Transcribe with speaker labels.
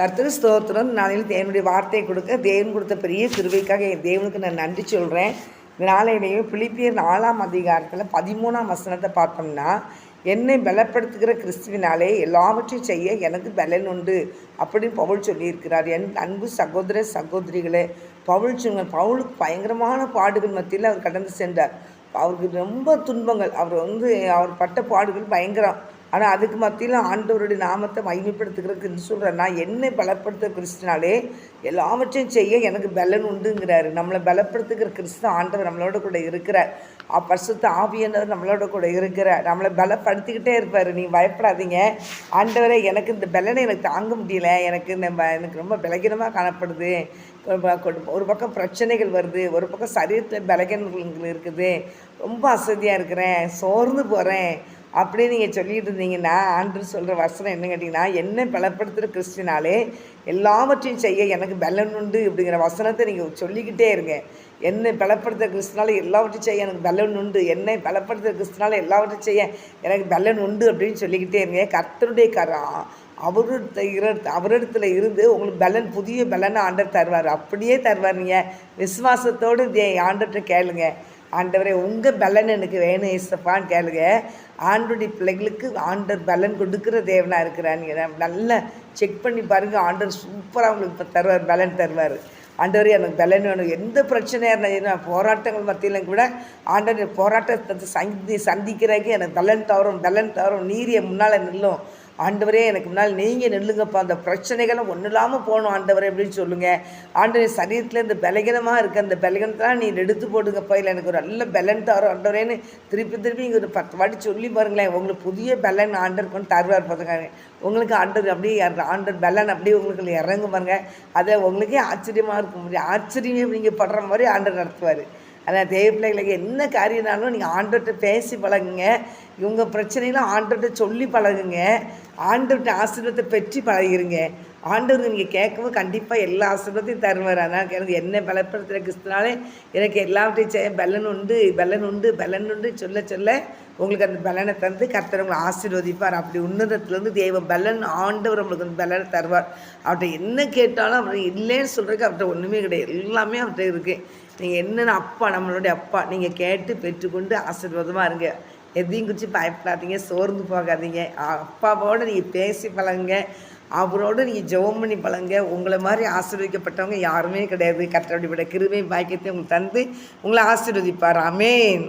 Speaker 1: கர்த்தருக்கு ஸ்தோத்திரம். நாளையில் தேவனுடைய வார்த்தையை கொடுக்க தேவன் கொடுத்த பெரிய கிருபைக்காக என் தேவனுக்கு நான் நன்றி சொல்கிறேன். இந்த நாளையிலேயே பிலிப்பியர் 4ஆம் அதிகாரத்தில் 13ஆம் வசனத்தை பார்த்தோம்னா, என்னை பலப்படுத்துகிற கிறிஸ்துவினாலே எல்லாவற்றையும் செய்ய எனக்கு பலன் உண்டு அப்படின்னு பவுல் சொல்லியிருக்கிறார். என் அன்பு சகோதர சகோதரிகளே, பவுலுக்கு பயங்கரமான பாடுகள் மத்தியில் அவர் கடந்து சென்றார். அவருக்கு ரொம்ப துன்பங்கள், அவர் பட்ட பாடுகள் பயங்கரம். ஆனால் அதுக்கு மத்தியில் ஆண்டவருடைய நாமத்தை மகிமைப்படுத்துகிறதுக்கு சொல்கிறேன். நான் என்னை பலப்படுத்துகிற கிறிஸ்துனாலே எல்லாவற்றையும் செய்ய எனக்கு பலன் உண்டுங்கிறாரு. நம்மளை பலப்படுத்துகிற கிறிஸ்து ஆண்டவர் நம்மளோட கூட இருக்கிறார். பரிசுத்த ஆவியானவர் நம்மளோட கூட இருக்கிறார். நம்மளை பலப்படுத்திக்கிட்டே இருப்பார். நீங்கள் பயப்படாதீங்க. ஆண்டவரை எனக்கு இந்த பலனை எனக்கு தாங்க முடியல, எனக்கு ரொம்ப பலகீனமாக காணப்படுது, ஒரு பக்கம் பிரச்சனைகள் வருது, ஒரு பக்கம் சரீரத்தில் பலகீனங்கள் இருக்குது, ரொம்ப அசதியாக இருக்கிறேன், சோர்ந்து போகிறேன் அப்படின்னு நீங்கள் சொல்லிகிட்டு இருந்தீங்கன்னா, ஆண்டவர் சொல்கிற வசனம் என்ன கேட்டிங்கன்னா, என்னை பலப்படுத்துகிற கிறிஸ்துனாலே எல்லாவற்றையும் செய்ய எனக்கு பலன் உண்டு அப்படிங்கிற வசனத்தை நீங்கள் சொல்லிக்கிட்டே இருங்க. என்னை பலப்படுத்துகிற கிறிஸ்துனால எல்லாவற்றையும் செய்ய எனக்கு பலன் உண்டு, என்னை பலப்படுத்துகிற கிறிஸ்துனால எல்லாவற்றையும் செய்ய எனக்கு பலன் உண்டு அப்படின்னு சொல்லிக்கிட்டே இருங்க. கர்த்தருடைய அவரிடத்துல இருந்து உங்களுக்கு பலன், புதிய பலனை ஆண்டவர் தருவார். அப்படியே தருவார். நீங்கள் விசுவாசத்தோடு ஆண்டவர்கிட்ட கேளுங்க. ஆண்டவரே, உங்கள் பலன் எனக்கு வேணும் ஏசப்பான்னு கேளுங்க. ஆண்டோடைய பிள்ளைகளுக்கு ஆண்டவர் பலன் கொடுக்குற தேவனாக இருக்கிறான்னு நல்லா செக் பண்ணி பாருங்கள். ஆண்டவர் சூப்பராக உங்களுக்கு இப்போ தருவார், பலன் தருவார். ஆண்டவரே, எனக்கு பலன் வேணும். எந்த பிரச்சனையாக இருந்தால் போராட்டங்கள் மத்தியிலும் கூட ஆண்டவர் போராட்டத்தை சந்திக்கிறதுக்கு எனக்கு பலன் தரும், நீரிய முன்னால் நில்லும். ஆண்டவரே, எனக்கு முன்னால் நீங்கள் நில்லுங்கப்பா, அந்த பிரச்சனைகளும் ஒன்றும் இல்லாமல் போகணும் ஆண்டவரே அப்படின்னு சொல்லுங்கள். ஆண்டவர் சரீரத்தில் இந்த பலகீனமாக இருக்குது, அந்த பலகீனத்தெல்லாம் நீ எடுத்து போடுங்கப்பா, இல்லை எனக்கு ஒரு நல்ல பலன் தரும் ஆண்டவரேன்னு திருப்பி இங்கே ஒரு 10 வாட்டி சொல்லி பாருங்களேன். உங்களுக்கு புதிய பலன் ஆண்டவர் கொண்டு தருவார். பார்த்துக்காங்க, உங்களுக்கு ஆண்டவர் அப்படியே ஆண்டவர் பலன் அப்படியே உங்களுக்கு இறங்க பாருங்க. அதை உங்களுக்கே ஆச்சரியமாக இருக்கும். ஆச்சரியமே நீங்கள் படுற மாதிரி ஆண்டவர் நடத்துவார். அதான் தேவ பிள்ளைகளுக்கு என்ன காரியம்னாலும் நீங்கள் ஆண்டவர்கிட்ட பேசி பழகுங்க. இவங்க பிரச்சனைலாம் ஆண்டவர்கிட்ட சொல்லி பழகுங்க. ஆண்டவர்கிட்ட ஆசீர்வாதத்தை பெற்று பழகிருங்க. ஆண்டவர் நீங்கள் கேட்கவும் கண்டிப்பாக எல்லா ஆசீர்வாதத்தையும் தருவார். அதனால் எனக்கு என்ன பலப்படுத்துகிற கிறிஸ்துனாலே எனக்கு எல்லாவற்றையும் செய்ய பலன் உண்டு சொல்ல உங்களுக்கு அந்த பலனை தந்து கர்த்தர் உங்களை ஆசீர்வதிப்பார். அப்படி உன்னதத்துலேருந்து தேவ பலன் ஆண்டவர் உங்களுக்கு அந்த பலனை தருவார். அவர்கிட்ட என்ன கேட்டாலும் அவர் இல்லைன்னு சொல்கிறதுக்கு அவர்கிட்ட ஒன்றுமே கிடையாது, எல்லாமே அவர்கிட்ட இருக்குது. நீங்கள் என்னென்ன அப்பா, நம்மளுடைய அப்பா, நீங்கள் கேட்டு பெற்றுக்கொண்டு ஆசீர்வாதமாக இருங்க. எதையும் குறித்து பயப்படாதீங்க, சோர்ந்து போகாதீங்க. அப்பாவோடு நீங்கள் பேசி பழகுங்க, அவரோடு நீங்கள் ஜெபம் பண்ணி பழங்க. உங்களை மாதிரி ஆசீர்வதிக்கப்பட்டவங்க யாருமே கிடையாது. கர்த்தருடைய கிருபை பாக்கியத்தை உங்களுக்கு தந்து உங்களை ஆசீர்வதிப்பார். ஆமென்.